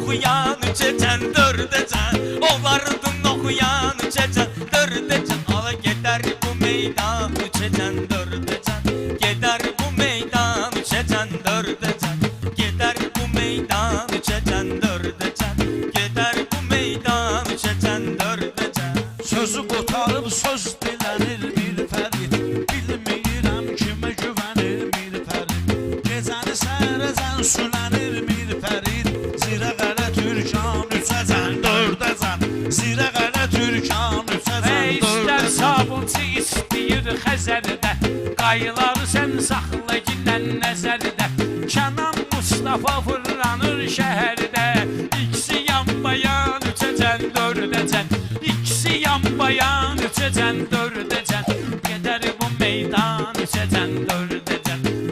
oxuyan üçəcən, dördəcən. Onlardan oxuyan üçəcən, dördəcən. Ala gedər bu meydan üçəcən, dördəcən. Gedər bu meydan üçəcən, dördəcən. Gedər bu meydan üçəcən, dördəcən. Gedər bu meydan üçəcən, dördəcən. Sözü qotarıb söz dilənir bir fərid. Bilmirəm kimə güvənir bir fərid. Gecəni səhərəcən sülənir bir fərid. Zirə qələ türkan üçəcən, dördəcən. Zirə qələ türkan üçəcən, İstər dördəcən. sabunçu istəyir Xəzərdə, qayıları sən saxla gilən nəzərdə. Kənan Mustafa fırlanır şəhərdə, İkisi yan bayan üçəcən, dördəcən. İkisi yan bayan üçəcən, dördəcən.